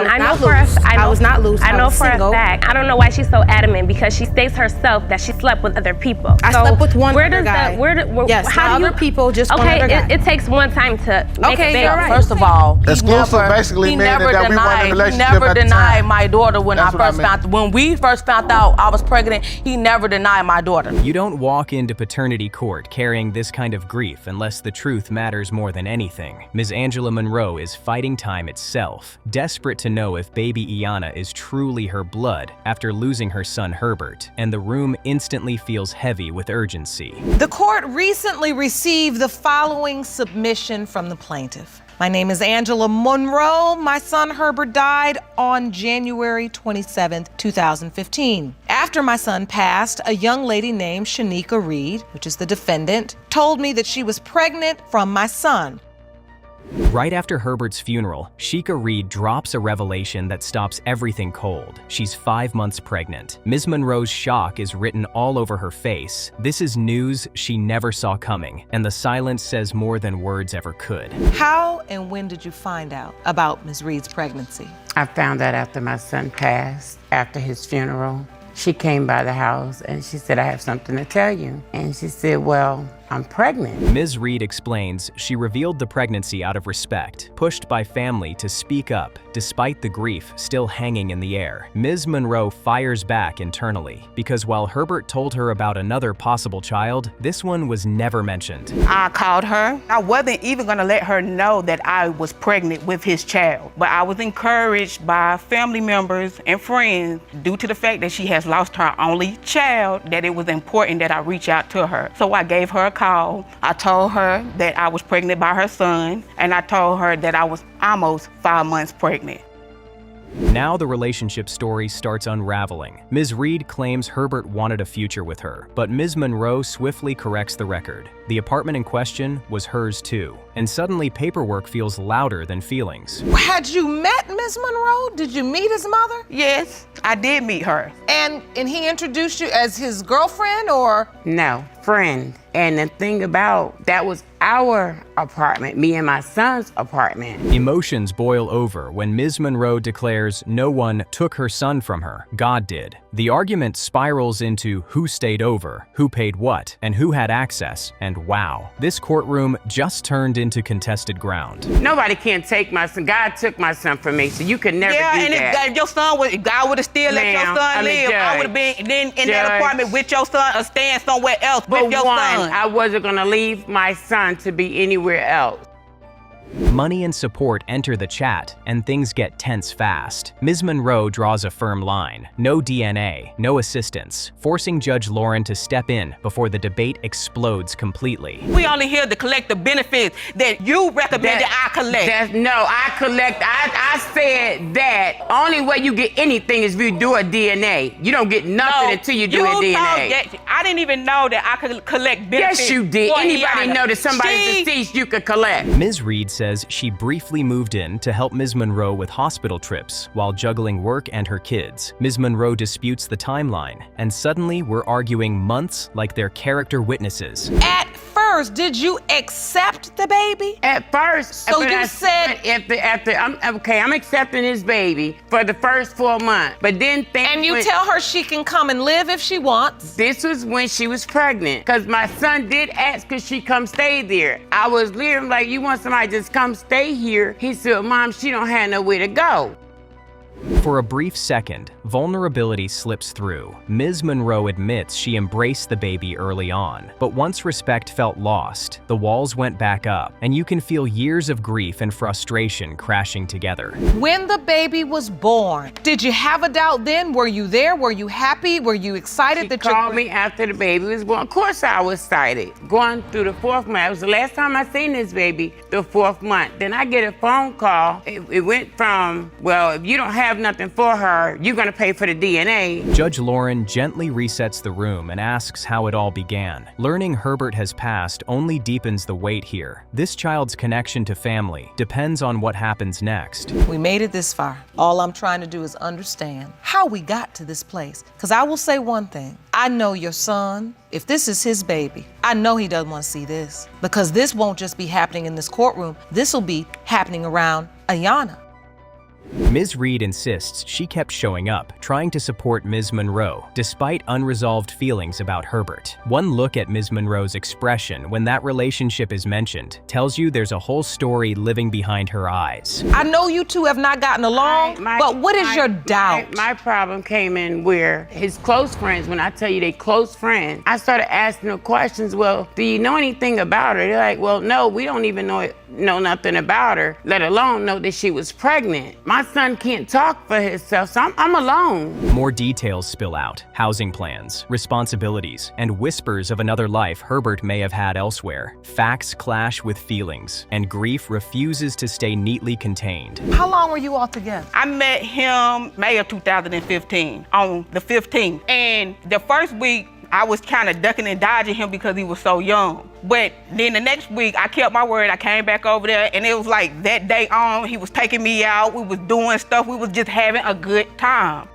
And I know for I was not loose. I know for single. a fact. I don't know why she's so adamant, because she states herself that she slept with other people. I slept with one where other does guy. Yes, how do you, other people, just one other guy. It takes one time to make a baby. You're right. First of all, exclusive basically meant that we weren't in a relationship he never at the denied time. my daughter when When we first found out I was pregnant. He never denied my daughter. You don't walk into paternity court carrying this kind of grief unless the truth matters more than anything. Ms. Angela Monroe is fighting time itself, desperate to know if baby Iyanna is truly her blood after losing her son Herbert, and the room instantly feels heavy with urgency. The court recently received the following submission from the plaintiff. My name is Angela Monroe. My son Herbert died on January 27th, 2015. After my son passed, a young lady named Shanika Reed, which is the defendant, told me that she was pregnant from my son. Right after Herbert's funeral, Sheikah Reed drops a revelation that stops everything cold. She's 5 months pregnant. Ms. Monroe's shock is written all over her face. This is news she never saw coming, and the silence says more than words ever could. How and when did you find out about Ms. Reed's pregnancy? I found out after my son passed, after his funeral. She came by the house and she said, "I have something to tell you." And she said, "Well, I'm pregnant." Ms. Reed explains she revealed the pregnancy out of respect, pushed by family to speak up despite the grief still hanging in the air. Ms. Monroe fires back internally because while Herbert told her about another possible child, this one was never mentioned. I called her. I wasn't even gonna let her know that I was pregnant with his child, but I was encouraged by family members and friends due to the fact that she has lost her only child, that it was important that I reach out to her. So I gave her a call. I told her that I was pregnant by her son, and I told her that I was almost 5 months pregnant. Now the relationship story starts unraveling. Ms. Reed claims Herbert wanted a future with her, but Ms. Monroe swiftly corrects the record. The apartment in question was hers too, and suddenly paperwork feels louder than feelings. Had you met Ms. Monroe? Did you meet his mother? Yes, I did meet her. And he introduced you as his girlfriend, or? No, friend. And the thing about that was our apartment, me and my son's apartment. Emotions boil over when Ms. Monroe declares no one took her son from her, God did. The argument spirals into who stayed over, who paid what, and who had access, and wow, this courtroom just turned into contested ground. Nobody can take my son. God took my son from me, so you could never do that. Yeah, and if your son was, God would have still let your son live. I would have been then in that apartment with your son or staying somewhere else with your son. I wasn't gonna leave my son to be anywhere else. Money and support enter the chat, and things get tense fast. Ms. Monroe draws a firm line. No DNA, no assistance, forcing Judge Lauren to step in before the debate explodes completely. We only here to collect the benefits that you recommended I collect. I said that only way you get anything is if you do a DNA. You don't get nothing until you do a DNA. I didn't even know that I could collect benefits. Yes, you did. Anybody know that somebody's deceased you could collect. Ms. Reed says she briefly moved in to help Ms. Monroe with hospital trips while juggling work and her kids. Ms. Monroe disputes the timeline, and suddenly we're arguing months like they're character witnesses. At first, did you accept the baby? At first. So you said... I'm accepting this baby for the first 4 months, but then And you tell her she can come and live if she wants? This was when she was pregnant, because my son did ask could she come stay there. I was living like, you want somebody to just come stay here? He said, Mom, she don't have nowhere to go. For a brief second, vulnerability slips through. Ms. Monroe admits she embraced the baby early on, but once respect felt lost, the walls went back up, and you can feel years of grief and frustration crashing together. When the baby was born, did you have a doubt then? Were you there? Were you happy? Were you excited She called me after the baby was born. Of course I was excited. Going through the 4th month. It was the last time I seen this baby, the 4th month. Then I get a phone call. It went from, well, if you don't have nothing for her, you're gonna pay for the DNA. Judge Lauren gently resets the room and asks how it all began. Learning Herbert has passed only deepens the weight here. This child's connection to family depends on what happens next. We made it this far. All I'm trying to do is understand how we got to this place. Because I will say one thing. I know your son, if this is his baby, I know he doesn't want to see this. Because this won't just be happening in this courtroom. This will be happening around Iyanna. Ms. Reed insists she kept showing up, trying to support Ms. Monroe, despite unresolved feelings about Herbert. One look at Ms. Monroe's expression when that relationship is mentioned tells you there's a whole story living behind her eyes. I know you two have not gotten along, but what is your doubt? My problem came in where his close friends, when I tell you they close friends, I started asking them questions. Well, do you know anything about her? They're like, well, no, we don't even know nothing about her, let alone know that she was pregnant. My son can't talk for himself, so I'm alone. More details spill out: housing plans, responsibilities, and whispers of another life Herbert may have had elsewhere. Facts clash with feelings, and grief refuses to stay neatly contained. How long were you all together? I met him May of 2015 on the 15th. And the first week, I was kind of ducking and dodging him because he was so young. But then the next week, I kept my word. I came back over there, and it was like that day on, he was taking me out. We was doing stuff. We was just having a good time.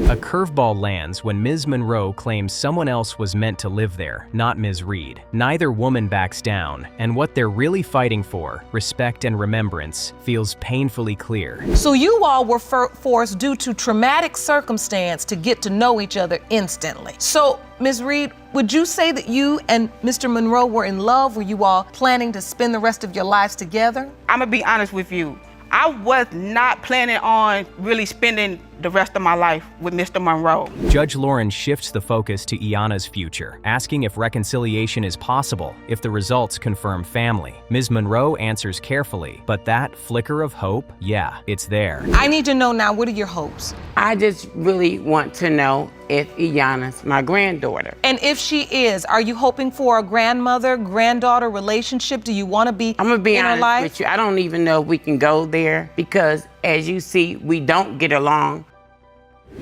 A curveball lands when Ms. Monroe claims someone else was meant to live there, not Ms. Reed. Neither woman backs down, and what they're really fighting for, respect and remembrance, feels painfully clear. So you all were forced due to traumatic circumstance to get to know each other instantly. So, Ms. Reed, would you say that you and Mr. Monroe were in love? Were you all planning to spend the rest of your lives together? I'm gonna be honest with you. I was not planning on really spending the rest of my life with Mr. Monroe. Judge Lauren shifts the focus to Iyanna's future, asking if reconciliation is possible if the results confirm family. Ms. Monroe answers carefully, but that flicker of hope, yeah, it's there. I need to know now, what are your hopes? I just really want to know if Iyanna's my granddaughter. And if she is, are you hoping for a grandmother-granddaughter relationship? Do you want to be I'm gonna be in her honest life? with you, I don't even know if we can go there because, as you see, we don't get along.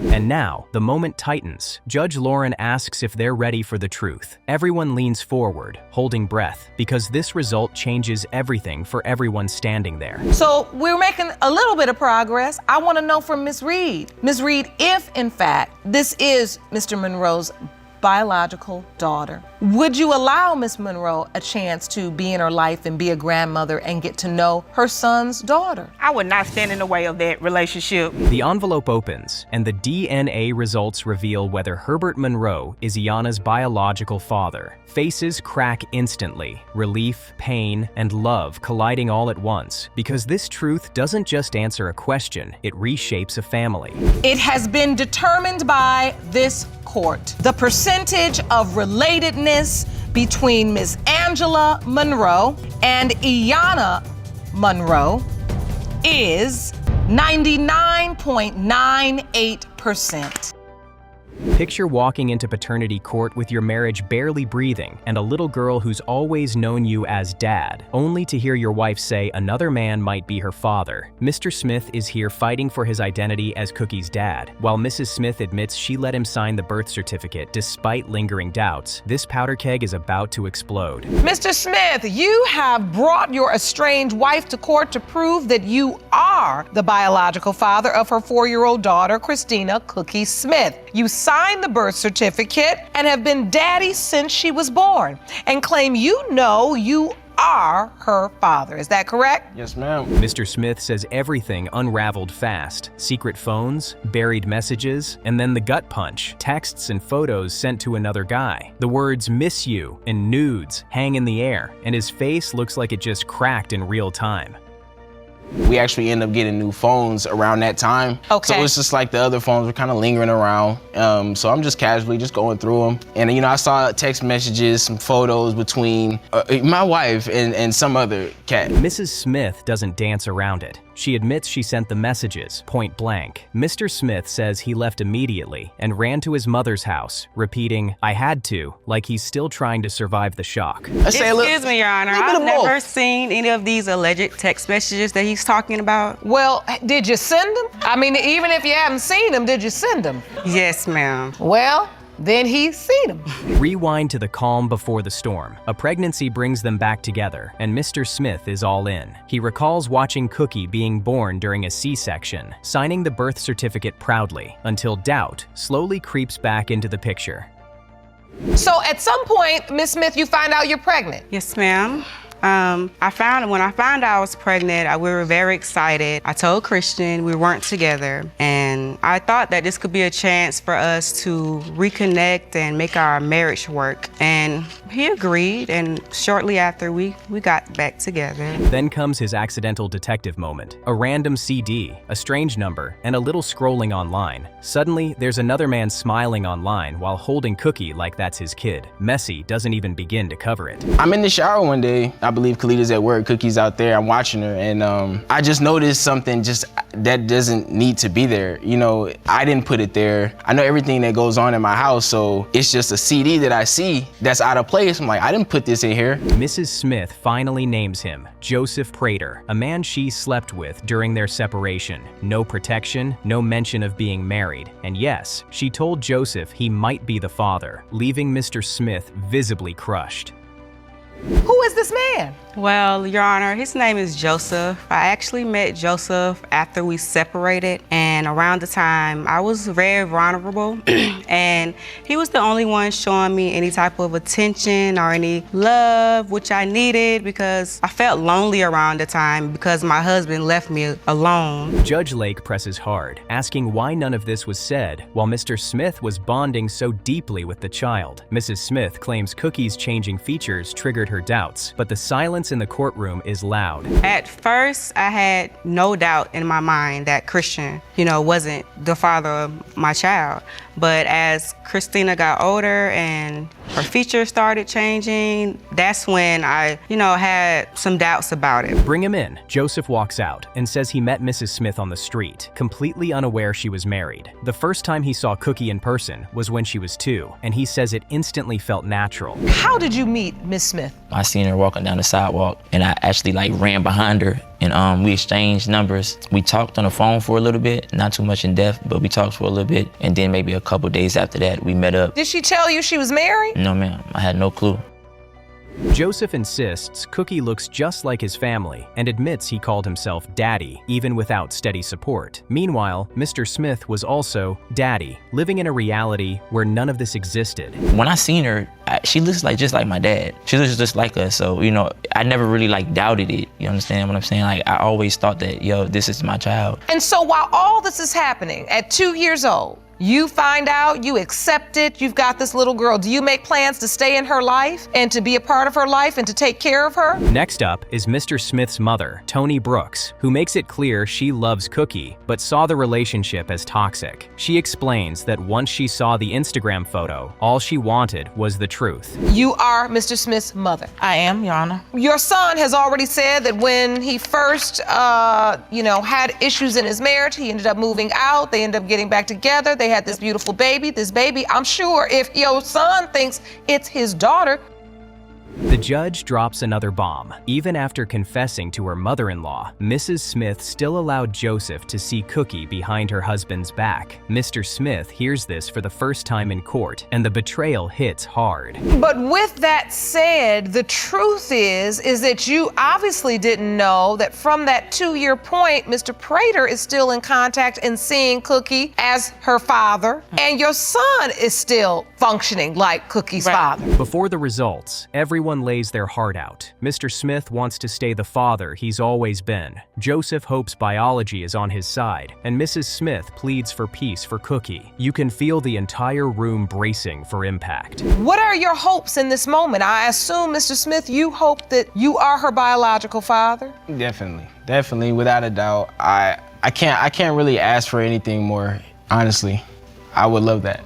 And now, the moment tightens. Judge Lauren asks if they're ready for the truth. Everyone leans forward, holding breath, because this result changes everything for everyone standing there. So we're making a little bit of progress. I want to know from Ms. Reed. Ms. Reed, if in fact this is Mr. Monroe's biological daughter, would you allow Ms. Monroe a chance to be in her life and be a grandmother and get to know her son's daughter? I would not stand in the way of that relationship. The envelope opens, and the DNA results reveal whether Herbert Monroe is Iyanna's biological father. Faces crack instantly, relief, pain, and love colliding all at once, because this truth doesn't just answer a question, it reshapes a family. It has been determined by this court. The percentage of relatedness between Ms. Angela Monroe and Iyanna Monroe is 99.98%. Picture walking into paternity court with your marriage barely breathing and a little girl who's always known you as dad, only to hear your wife say another man might be her father. Mr. Smith is here fighting for his identity as Cookie's dad. While Mrs. Smith admits she let him sign the birth certificate despite lingering doubts, this powder keg is about to explode. Mr. Smith, you have brought your estranged wife to court to prove that you are the biological father of her 4-year-old daughter, Christina Cookie Smith. You signed the birth certificate and have been daddy since she was born, and claim you know you are her father. Is that correct? Yes, ma'am. Mr. Smith says everything unraveled fast. Secret phones, buried messages, and then the gut punch, texts and photos sent to another guy. The words "miss you" and "nudes" hang in the air, and his face looks like it just cracked in real time. We actually end up getting new phones around that time. Okay. So it's just like the other phones were kind of lingering around. So I'm just casually just going through them. And I saw text messages, some photos between my wife and some other cat. Mrs. Smith doesn't dance around it. She admits she sent the messages, point blank. Mr. Smith says he left immediately and ran to his mother's house, repeating, "I had to," like he's still trying to survive the shock. Excuse me, Your Honor. I've never seen any of these alleged text messages that he's talking about. Well, did you send them? I mean, even if you haven't seen them, did you send them? Yes, ma'am. Well, then he's seen them. Rewind to the calm before the storm. A pregnancy brings them back together, and Mr. Smith is all in. He recalls watching Cookie being born during a C-section, signing the birth certificate proudly, until doubt slowly creeps back into the picture. So at some point, Miss Smith, you find out you're pregnant. Yes, ma'am. When I found out I was pregnant, we were very excited. I told Christian we weren't together, and I thought that this could be a chance for us to reconnect and make our marriage work. And he agreed, and shortly after we got back together. Then comes his accidental detective moment. A random CD, a strange number, and a little scrolling online. Suddenly, there's another man smiling online while holding Cookie like that's his kid. Messi doesn't even begin to cover it. I'm in the shower one day. I believe Khalita's at work, Cookie's out there, I'm watching her, and I just noticed something just that doesn't need to be there. You know, I didn't put it there. I know everything that goes on in my house, so it's just a CD that I see that's out of place. I'm like, I didn't put this in here. Mrs. Smith finally names him Joseph Prater, a man she slept with during their separation. No protection, no mention of being married. And yes, she told Joseph he might be the father, leaving Mr. Smith visibly crushed. Who is this man? Well, Your Honor, his name is Joseph. I actually met Joseph after we separated, and around the time I was very vulnerable, and he was the only one showing me any type of attention or any love, which I needed because I felt lonely around the time because my husband left me alone. Judge Lake presses hard, asking why none of this was said while Mr. Smith was bonding so deeply with the child. Mrs. Smith claims Cookie's changing features triggered her doubts, but the silence in the courtroom is loud. At first, I had no doubt in my mind that Christian, wasn't the father of my child. But as Christina got older and her features started changing, that's when I, had some doubts about it. Bring him in. Joseph walks out and says he met Mrs. Smith on the street, completely unaware she was married. The first time he saw Cookie in person was when she was 2, and he says it instantly felt natural. How did you meet Miss Smith? I seen her walking down the sidewalk, and I actually ran behind her, and we exchanged numbers. We talked on the phone for a little bit, not too much in depth, but we talked for a little bit, and then maybe a couple days after that, we met up. Did she tell you she was married? No, ma'am. I had no clue. Joseph insists Cookie looks just like his family and admits he called himself Daddy, even without steady support. Meanwhile, Mr. Smith was also Daddy, living in a reality where none of this existed. When I seen her, she looks just like my dad. She looks just like us, so, I never really doubted it. You understand what I'm saying? I always thought that, this is my child. And so while all this is happening, at 2 years old, you find out, you accept it, you've got this little girl. Do you make plans to stay in her life and to be a part of her life and to take care of her? Next up is Mr. Smith's mother, Toni Brooks, who makes it clear she loves Cookie, but saw the relationship as toxic. She explains that once she saw the Instagram photo, all she wanted was the truth. You are Mr. Smith's mother. I am, Your Honor. Your son has already said that when he first, had issues in his marriage, he ended up moving out, they ended up getting back together, they had this beautiful baby. This baby, I'm sure if your son thinks it's his daughter. The judge drops another bomb. Even after confessing to her mother-in-law, Mrs. Smith still allowed Joseph to see Cookie behind her husband's back. Mr. Smith hears this for the first time in court, and the betrayal hits hard. But with that said, the truth is that you obviously didn't know that from that 2-year point, Mr. Prater is still in contact and seeing Cookie as her father, and your son is still functioning like Cookie's father. Before the results, everyone lays their heart out. Mr. Smith wants to stay the father he's always been. Joseph hopes biology is on his side, and Mrs. Smith pleads for peace for Cookie. You can feel the entire room bracing for impact. What are your hopes in this moment? I assume, Mr. Smith, you hope that you are her biological father? Definitely, without a doubt. I can't really ask for anything more, honestly. I would love that.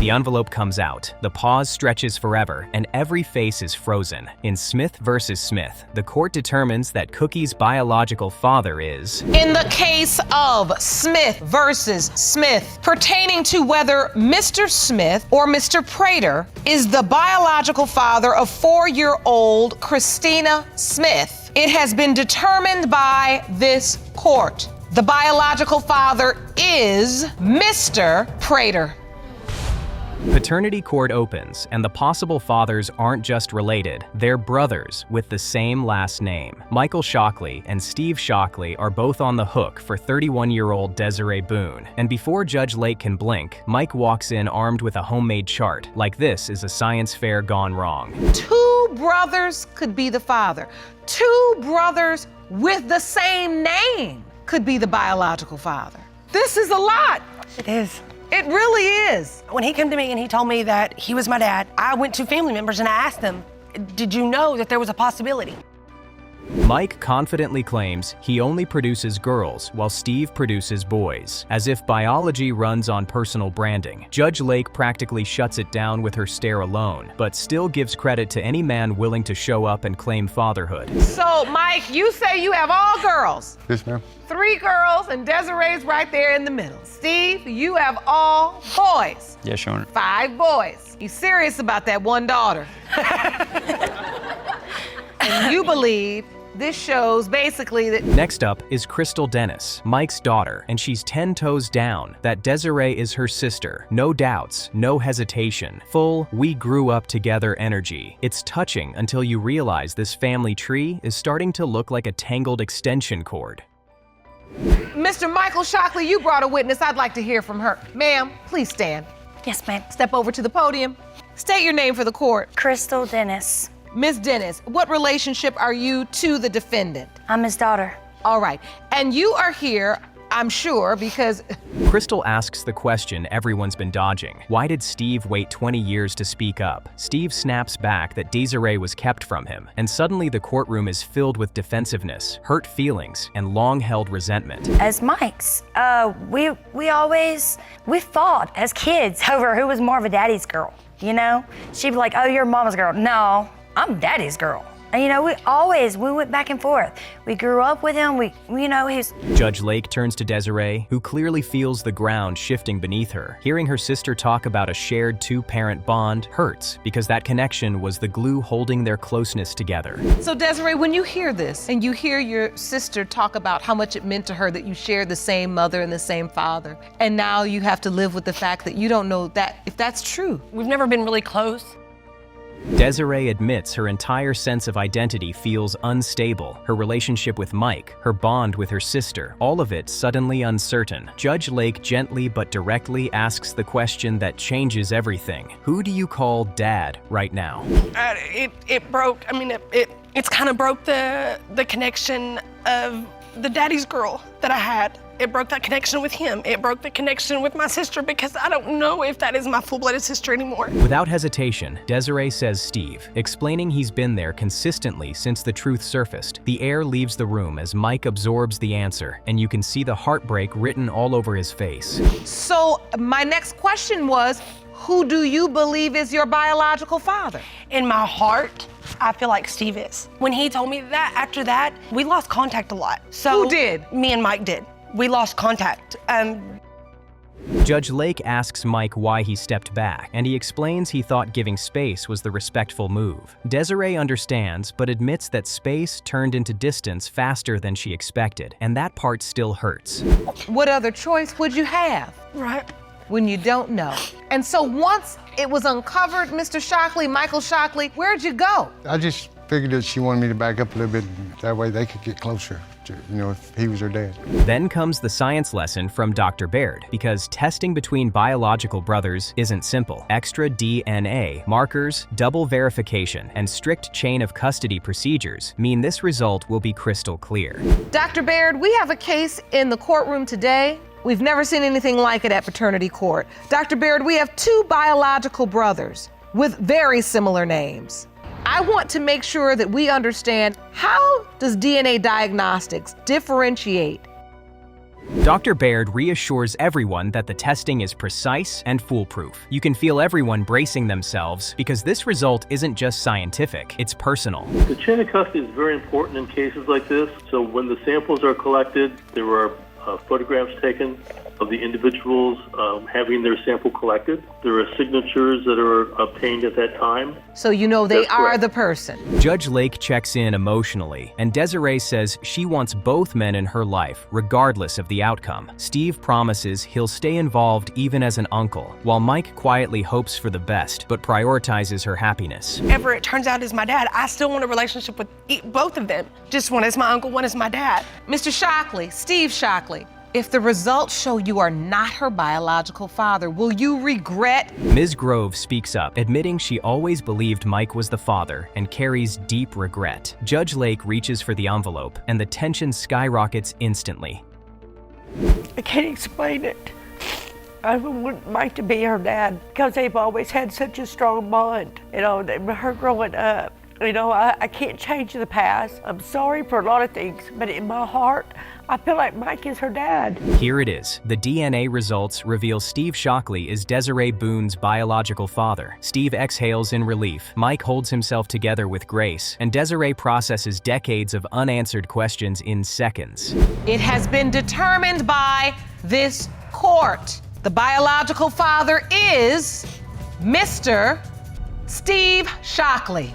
The envelope comes out, the pause stretches forever, and every face is frozen. In Smith versus Smith, the court determines that Cookie's biological father is... In the case of Smith versus Smith, pertaining to whether Mr. Smith or Mr. Prater is the biological father of 4-year-old Christina Smith, it has been determined by this court. The biological father is Mr. Prater. Paternity court opens, and the possible fathers aren't just related, they're brothers with the same last name. Michael Shockley and Steve Shockley are both on the hook for 31-year-old Desiree Boone. And before Judge Lake can blink, Mike walks in armed with a homemade chart, like this is a science fair gone wrong. 2 brothers could be the father. 2 brothers with the same name could be the biological father. This is a lot. It is. It really is. When he came to me and he told me that he was my dad, I went to family members and I asked them, did you know that there was a possibility? Mike confidently claims he only produces girls while Steve produces boys, as if biology runs on personal branding. Judge Lake practically shuts it down with her stare alone, but still gives credit to any man willing to show up and claim fatherhood. So, Mike, you say you have all girls. Yes, ma'am. 3 girls and Desiree's right there in the middle. Steve, you have all boys. Yes, Your Honor. 5 boys. You serious about that one daughter? And you believe this shows basically that... Next up is Crystal Dennis, Mike's daughter, and she's 10 toes down that Desiree is her sister. No doubts, no hesitation, full we grew up together energy. It's touching until you realize this family tree is starting to look like a tangled extension cord. Mr. Michael Shockley, you brought a witness. I'd like to hear from her. Ma'am, please stand. Yes, ma'am. Step over to the podium. State your name for the court. Crystal Dennis. Ms. Dennis, what relationship are you to the defendant? I'm his daughter. All right. And you are here, I'm sure, because... Crystal asks the question everyone's been dodging. Why did Steve wait 20 years to speak up? Steve snaps back that Desiree was kept from him, and suddenly the courtroom is filled with defensiveness, hurt feelings, and long-held resentment. As Mike's, we fought as kids over who was more of a daddy's girl, you know? She'd be like, oh, you're mama's girl. No, I'm daddy's girl. And you know, we went back and forth. We grew up with him, he's... Judge Lake turns to Desiree, who clearly feels the ground shifting beneath her. Hearing her sister talk about a shared 2-parent bond hurts, because that connection was the glue holding their closeness together. So Desiree, when you hear this, and you hear your sister talk about how much it meant to her that you shared the same mother and the same father, and now you have to live with the fact that you don't know that if that's true. We've never been really close. Desiree admits her entire sense of identity feels unstable. Her relationship with Mike, her bond with her sister, all of it suddenly uncertain. Judge Lake gently but directly asks the question that changes everything. Who do you call dad right now? It broke, it's kind of broke the connection of the daddy's girl that I had. It broke that connection with him. It broke the connection with my sister because I don't know if that is my full-blooded sister anymore. Without hesitation, Desiree says Steve, explaining he's been there consistently since the truth surfaced. The air leaves the room as Mike absorbs the answer, and you can see the heartbreak written all over his face. So my next question was, who do you believe is your biological father? In my heart, I feel like Steve is. When he told me that, after that, we lost contact a lot. So who did? Me and Mike did. We lost contact. Judge Lake asks Mike why he stepped back, and he explains he thought giving space was the respectful move. Desiree understands, but admits that space turned into distance faster than she expected, and that part still hurts. What other choice would you have? Right. When you don't know. And so once it was uncovered, Mr. Shockley, Michael Shockley, where'd you go? I just figured that she wanted me to back up a little bit, that way they could get closer, if he was her dad. Then comes the science lesson from Dr. Baird, because testing between biological brothers isn't simple. Extra DNA, markers, double verification, and strict chain of custody procedures mean this result will be crystal clear. Dr. Baird, we have a case in the courtroom today. We've never seen anything like it at paternity court. Dr. Baird, we have 2 biological brothers with very similar names. I want to make sure that we understand, how does DNA diagnostics differentiate? Dr. Baird reassures everyone that the testing is precise and foolproof. You can feel everyone bracing themselves because this result isn't just scientific, it's personal. The chain of custody is very important in cases like this. So when the samples are collected, there are photographs taken of the individuals having their sample collected. There are signatures that are obtained at that time. So you know they That's are correct. the person. Judge Lake checks in emotionally, and Desiree says she wants both men in her life, regardless of the outcome. Steve promises he'll stay involved even as an uncle, while Mike quietly hopes for the best, but prioritizes her happiness. Ever it turns out is my dad, I still want a relationship with both of them. Just one is my uncle, one is my dad. Mr. Shockley, Steve Shockley, if the results show you are not her biological father, will you regret? Ms. Grove speaks up, admitting she always believed Mike was the father and carries deep regret. Judge Lake reaches for the envelope, and the tension skyrockets instantly. I can't explain it. I wouldn't like to be her dad because they've always had such a strong bond. You know, her growing up. You know, I can't change the past. I'm sorry for a lot of things, but in my heart, I feel like Mike is her dad. Here it is. The DNA results reveal Steve Shockley is Desiree Boone's biological father. Steve exhales in relief. Mike holds himself together with grace, and Desiree processes decades of unanswered questions in seconds. It has been determined by this court. The biological father is Mr. Steve Shockley.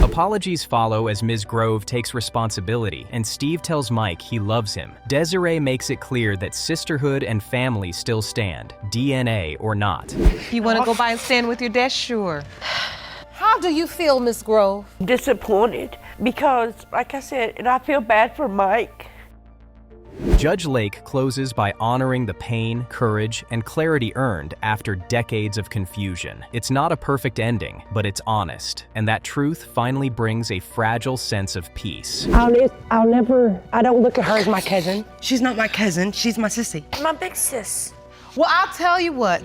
Apologies follow as Ms. Grove takes responsibility, and Steve tells Mike he loves him. Desiree makes it clear that sisterhood and family still stand, DNA or not. You want to go by and stand with your dad? Sure. How do you feel, Miss Grove? Disappointed because, like I said, and I feel bad for Mike. Judge Lake closes by honoring the pain, courage, and clarity earned after decades of confusion. It's not a perfect ending, but it's honest, and that truth finally brings a fragile sense of peace. I don't look at her as my cousin. She's not my cousin, she's my sissy. My big sis. Well, I'll tell you what.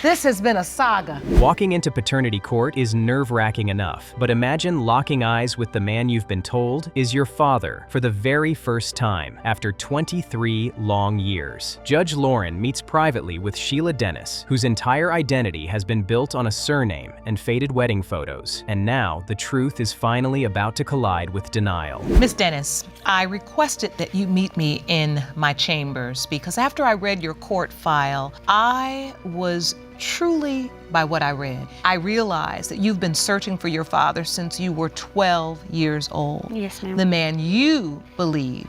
This has been a saga. Walking into paternity court is nerve-wracking enough, but imagine locking eyes with the man you've been told is your father for the very first time after 23 long years. Judge Lauren meets privately with Sheila Dennis, whose entire identity has been built on a surname and faded wedding photos, and now the truth is finally about to collide with denial. Miss Dennis, I requested that you meet me in my chambers because after I read your court file, I was truly by what I read. I realized that you've been searching for your father since you were 12 years old. Yes, ma'am. The man you believe.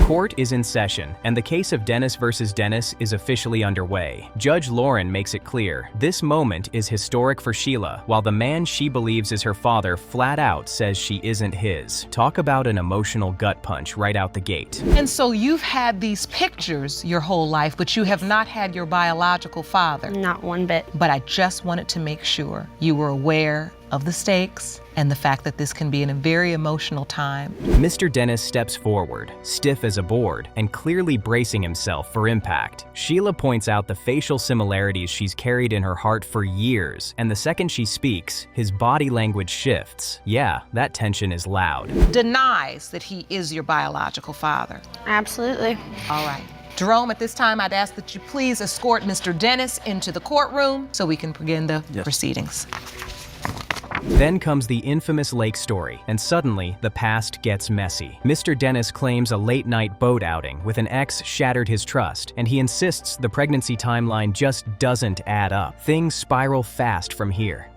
Court is in session, and the case of Dennis versus Dennis is officially underway. Judge Lauren makes it clear this moment is historic for Sheila, while the man she believes is her father flat out says she isn't his. Talk about an emotional gut punch right out the gate. And so you've had these pictures your whole life, but you have not had your biological father. Not one bit. But I just wanted to make sure you were aware of the stakes and the fact that this can be in a very emotional time. Mr. Dennis steps forward, stiff as a board, and clearly bracing himself for impact. Sheila points out the facial similarities she's carried in her heart for years, and the second she speaks, his body language shifts. Yeah, that tension is loud. Denies that he is your biological father. Absolutely. All right. Jerome, at this time, I'd ask that you please escort Mr. Dennis into the courtroom so we can begin the proceedings. Then comes the infamous Lake story, and suddenly, the past gets messy. Mr. Dennis claims a late-night boat outing with an ex shattered his trust, and he insists the pregnancy timeline just doesn't add up. Things spiral fast from here.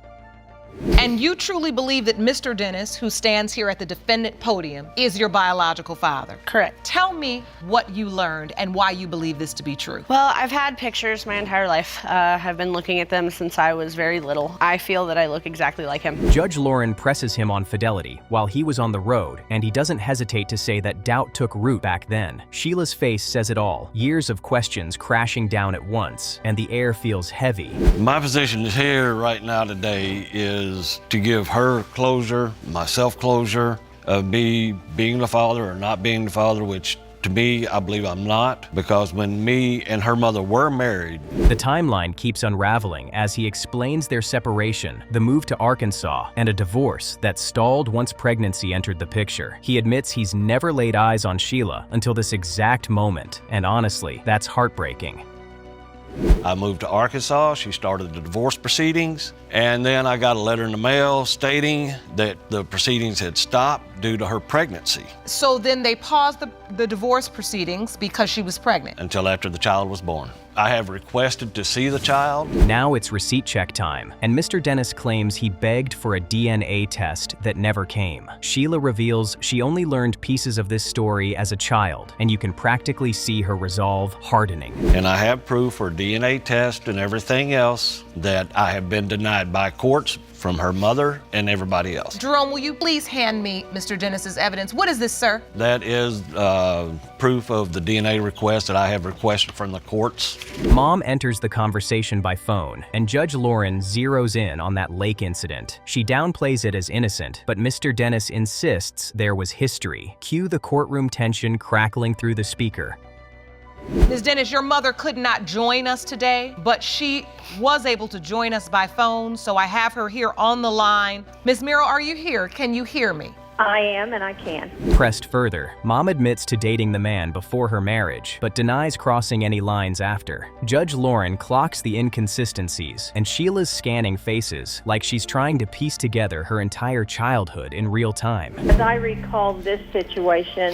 And you truly believe that Mr. Dennis, who stands here at the defendant podium, is your biological father? Correct. Tell me what you learned and why you believe this to be true. Well, I've had pictures my entire life. I've been looking at them since I was very little. I feel that I look exactly like him. Judge Lauren presses him on fidelity while he was on the road, and he doesn't hesitate to say that doubt took root back then. Sheila's face says it all, years of questions crashing down at once, and the air feels heavy. My position here right now today is to give her closure, myself closure, of me being the father or not being the father, which to me, I believe I'm not, because when me and her mother were married. The timeline keeps unraveling as he explains their separation, the move to Arkansas, and a divorce that stalled once pregnancy entered the picture. He admits he's never laid eyes on Sheila until this exact moment, and honestly, that's heartbreaking. I moved to Arkansas, she started the divorce proceedings, and then I got a letter in the mail stating that the proceedings had stopped, due to her pregnancy So then they paused the divorce proceedings because she was pregnant. until after the child was born. I have requested to see the child. Now it's receipt check time, and Mr. Dennis claims he begged for a DNA test that never came. Sheila reveals she only learned pieces of this story as a child, and you can practically see her resolve hardening. And I have proof for DNA test and everything else that I have been denied by courts from her mother and everybody else. Jerome, will you please hand me Mr. Dennis's evidence? What is this, sir? That is proof of the DNA request that I have requested from the courts. Mom enters the conversation by phone, and Judge Lauren zeroes in on that lake incident. She downplays it as innocent, but Mr. Dennis insists there was history. Cue the courtroom tension crackling through the speaker. Ms. Dennis, your mother could not join us today, but she was able to join us by phone, so I have her here on the line. Ms. Miro, are you here? Can you hear me? I am, and I can. Pressed further, Mom admits to dating the man before her marriage, but denies crossing any lines after. Judge Lauren clocks the inconsistencies, and Sheila's scanning faces like she's trying to piece together her entire childhood in real time. As I recall this situation,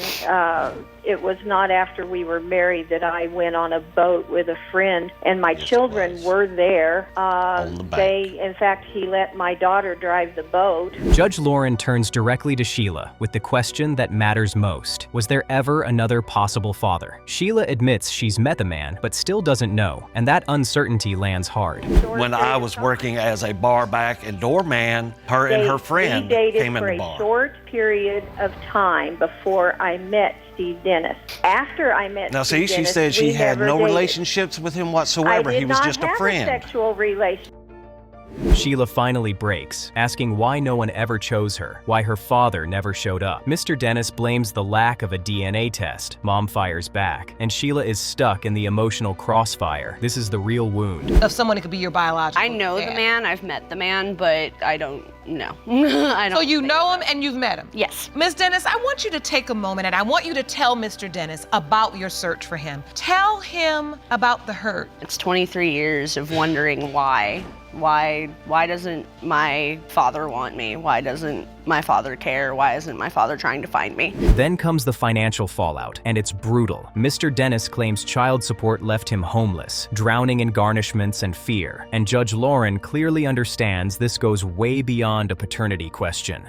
it was not after we were married that I went on a boat with a friend, and my children were there. In fact, he let my daughter drive the boat. Judge Lauren turns directly to Sheila with the question that matters most. Was there ever another possible father? Sheila admits she's met the man, but still doesn't know, and that uncertainty lands hard. When I was working as a bar back and doorman, her and her friend came in the bar. We dated for a short period of time before I met Steve Dennis. After I met Now, Steve see, Dennis, she said she we had never no dated. relationships with him whatsoever. He was just a friend. I did not have a sexual relation. Sheila finally breaks, asking why no one ever chose her, why her father never showed up. Mr. Dennis blames the lack of a DNA test. Mom fires back, and Sheila is stuck in the emotional crossfire. This is the real wound. Of someone who could be your biological I know dad. the man, I've met the man, but I don't know. I don't So you know him and you've met him? Yes. Ms. Dennis, I want you to take a moment and I want you to tell Mr. Dennis about your search for him. Tell him about the hurt. It's 23 years of wondering why. Why doesn't my father want me? Why doesn't my father care? Why isn't my father trying to find me? Then comes the financial fallout, and it's brutal. Mr. Dennis claims child support left him homeless, drowning in garnishments and fear, and Judge Lauren clearly understands this goes way beyond a paternity question.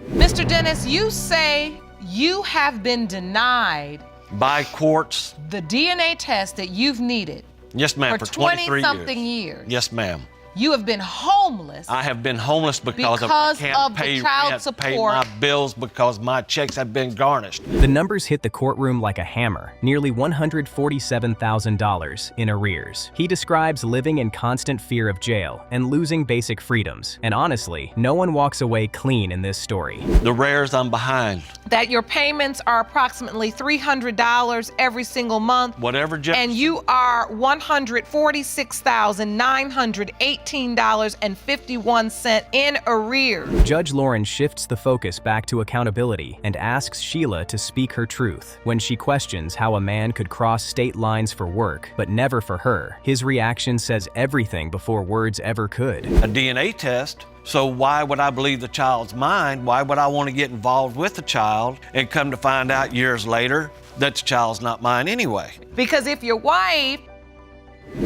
Mr. Dennis, you say you have been denied By courts. the DNA test that you've needed. Yes, ma'am, for 23 20-something years. Yes, ma'am. You have been homeless. I have been homeless because I Because can't of the pay child rent, pay support. my bills because my checks have been garnished. The numbers hit the courtroom like a hammer, nearly $147,000 in arrears. He describes living in constant fear of jail and losing basic freedoms. And honestly, no one walks away clean in this story. The rares I'm behind. That your payments are approximately $300 every single month. Whatever And you are $146,918.51 in arrears. Judge Lauren shifts the focus back to accountability and asks Sheila to speak her truth. When she questions how a man could cross state lines for work, but never for her, his reaction says everything before words ever could. A DNA test. So why would I believe the child's mind? Why would I want to get involved with the child and come to find out years later that the child's not mine anyway? Because if your wife...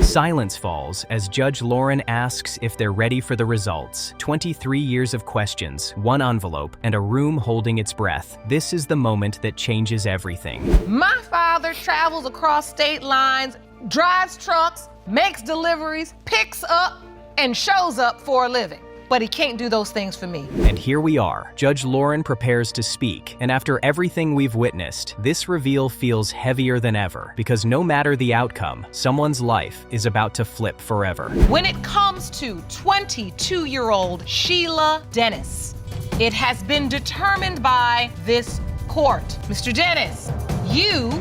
Silence falls as Judge Lauren asks if they're ready for the results. 23 years of questions, one envelope, and a room holding its breath. This is the moment that changes everything. My father travels across state lines, drives trucks, makes deliveries, picks up, and shows up for a living. But he can't do those things for me. And here we are. Judge Lauren prepares to speak, and after everything we've witnessed, this reveal feels heavier than ever, because no matter the outcome, someone's life is about to flip forever. When it comes to 22-year-old Sheila Dennis, it has been determined by this court. Mr. Dennis, you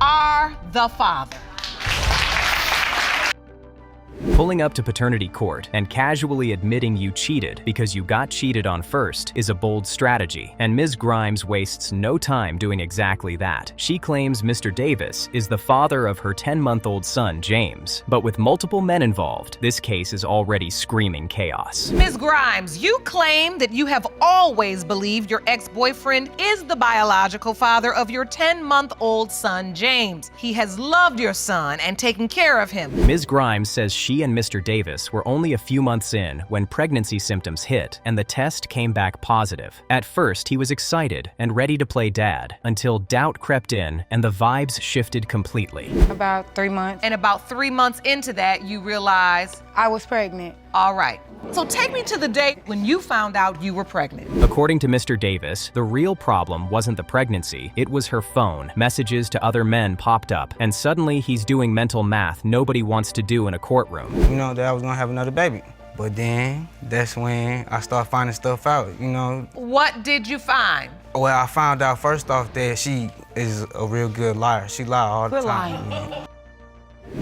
are the father. Pulling up to paternity court and casually admitting you cheated because you got cheated on first is a bold strategy, and Ms. Grimes wastes no time doing exactly that. She claims Mr. Davis is the father of her 10-month-old son, James. But with multiple men involved, this case is already screaming chaos. Ms. Grimes, you claim that you have always believed your ex-boyfriend is the biological father of your 10-month-old son, James. He has loved your son and taken care of him. Ms. Grimes says she and Mr. Davis were only a few months in when pregnancy symptoms hit and the test came back positive. At first, he was excited and ready to play dad until doubt crept in and the vibes shifted completely. About 3 months. And about 3 months into that, you realized I was pregnant. All right. So take me to the day when you found out you were pregnant. According to Mr. Davis, the real problem wasn't the pregnancy, it was her phone. Messages to other men popped up, and suddenly he's doing mental math nobody wants to do in a courtroom. You know that I was gonna have another baby. But then, that's when I started finding stuff out, you know. What did you find? Well, I found out first off that she is a real good liar. She lies all the time. You know?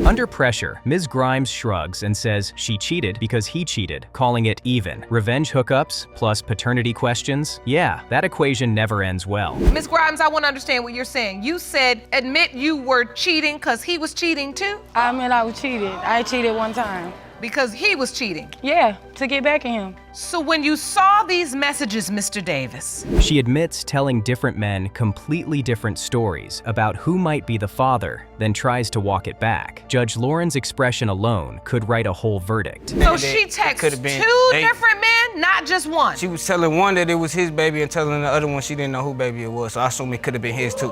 Under pressure, Ms. Grimes shrugs and says she cheated because he cheated, calling it even. Revenge hookups plus paternity questions? Yeah, that equation never ends well. Ms. Grimes, I want to understand what you're saying. You said admit you were cheating because he was cheating too? I admit I was cheated. I cheated one time. Because he was cheating? Yeah, to get back at him. So when you saw these messages, Mr. Davis? She admits telling different men completely different stories about who might be the father, then tries to walk it back. Judge Lauren's expression alone could write a whole verdict. So she texted two different men, not just one? She was telling one that it was his baby and telling the other one she didn't know who baby it was, so I assume it could have been his too.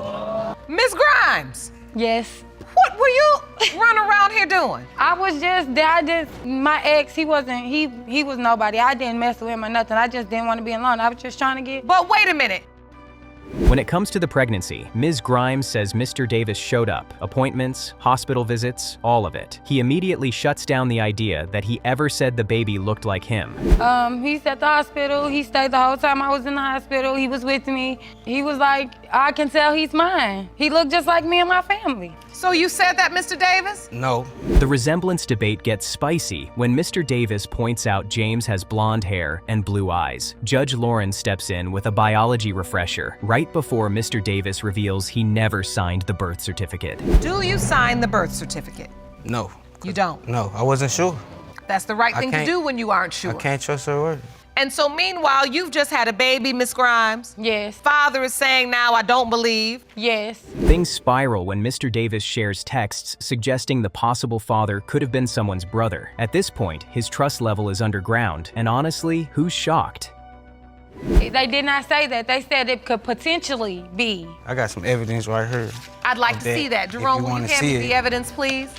Ms. Grimes? Yes. What were you running around here doing? I was my ex, he was nobody. I didn't mess with him or nothing. I just didn't want to be alone. I was just trying to get. But wait a minute. When it comes to the pregnancy, Ms. Grimes says Mr. Davis showed up. Appointments, hospital visits, all of it. He immediately shuts down the idea that he ever said the baby looked like him. He's at the hospital. He stayed the whole time I was in the hospital. He was with me. He was like, I can tell he's mine. He looked just like me and my family. So you said that, Mr. Davis? No. The resemblance debate gets spicy when Mr. Davis points out James has blonde hair and blue eyes. Judge Lauren steps in with a biology refresher right before Mr. Davis reveals he never signed the birth certificate. Do you sign the birth certificate? No. You don't? No, I wasn't sure. That's the right thing to do when you aren't sure. I can't trust her word. And so meanwhile, you've just had a baby, Miss Grimes. Yes. Father is saying now, I don't believe. Yes. Things spiral when Mr. Davis shares texts suggesting the possible father could have been someone's brother. At this point, his trust level is underground, and honestly, who's shocked? They did not say that. They said it could potentially be. I got some evidence right here. I'd like to see that. Jerome, will you hand me the evidence, please?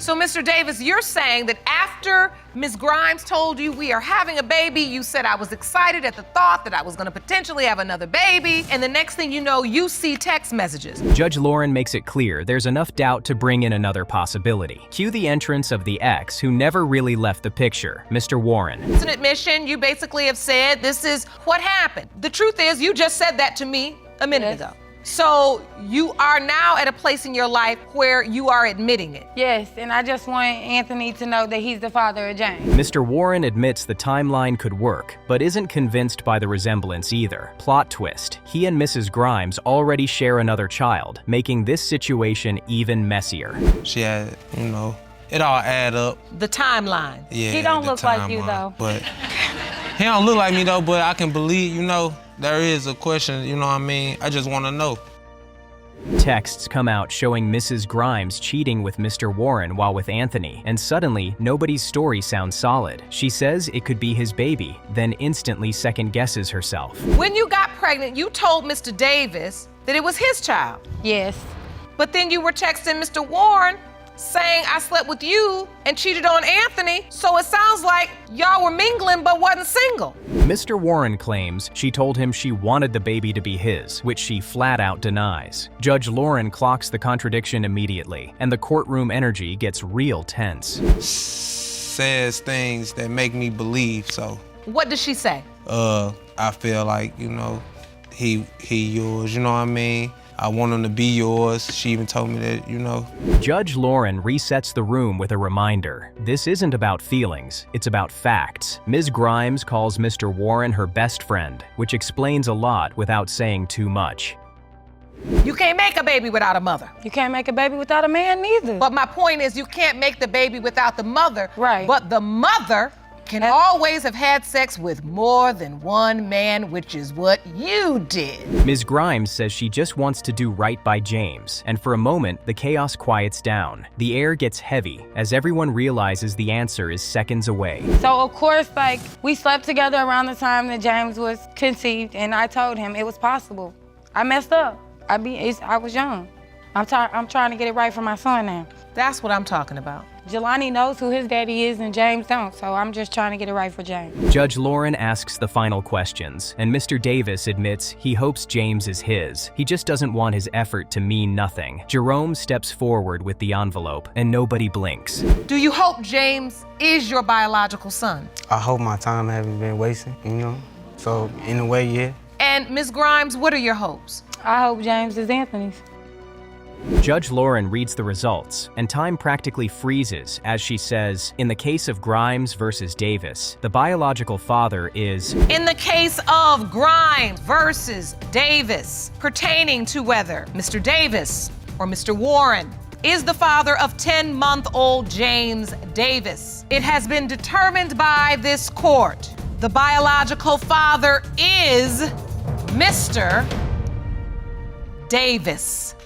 So, Mr. Davis, you're saying that after Ms. Grimes told you we are having a baby, you said I was excited at the thought that I was going to potentially have another baby, and the next thing you know, you see text messages. Judge Lauren makes it clear there's enough doubt to bring in another possibility. Cue the entrance of the ex who never really left the picture, Mr. Warren. It's an admission. You basically have said this is what happened. The truth is, you just said that to me a minute ago. So you are now at a place in your life where you are admitting it. Yes, and I just want Anthony to know that he's the father of James. Mr. Warren admits the timeline could work, but isn't convinced by the resemblance either. Plot twist, he and Mrs. Grimes already share another child, making this situation even messier. She had, you know, it all add up. The timeline. Yeah, he don't look like you though. But he don't look like me though, but I can believe, you know, there is a question, you know what I mean? I just want to know. Texts come out showing Mrs. Grimes cheating with Mr. Warren while with Anthony, and suddenly, nobody's story sounds solid. She says it could be his baby, then instantly second-guesses herself. When you got pregnant, you told Mr. Davis that it was his child. Yes. But then you were texting Mr. Warren saying I slept with you and cheated on Anthony, so it sounds like y'all were mingling but wasn't single. Mr. Warren claims she told him she wanted the baby to be his, which she flat out denies. Judge Lauren clocks the contradiction immediately, and the courtroom energy gets real tense. Says things that make me believe, so. What does she say? I feel like, you know, he yours, you know what I mean? I want him to be yours. She even told me that, you know. Judge Lauren resets the room with a reminder. This isn't about feelings, it's about facts. Ms. Grimes calls Mr. Warren her best friend, which explains a lot without saying too much. You can't make a baby without a mother. You can't make a baby without a man neither. But my point is, you can't make the baby without the mother. Right. But the mother can always have had sex with more than one man, which is what you did. Ms. Grimes says she just wants to do right by James, and for a moment, the chaos quiets down. The air gets heavy as everyone realizes the answer is seconds away. So of course, like, we slept together around the time that James was conceived, and I told him it was possible. I messed up. I was young. I'm trying to get it right for my son now. That's what I'm talking about. Jelani knows who his daddy is and James don't, so I'm just trying to get it right for James. Judge Lauren asks the final questions, and Mr. Davis admits he hopes James is his. He just doesn't want his effort to mean nothing. Jerome steps forward with the envelope, and nobody blinks. Do you hope James is your biological son? I hope my time hasn't been wasted, you know? So, in a way, yeah. And Ms. Grimes, what are your hopes? I hope James is Anthony's. Judge Lauren reads the results, and time practically freezes as she says, in the case of Grimes versus Davis, the biological father is... In the case of Grimes versus Davis, pertaining to whether Mr. Davis or Mr. Warren is the father of 10-month-old James Davis, it has been determined by this court the biological father is Mr. Davis.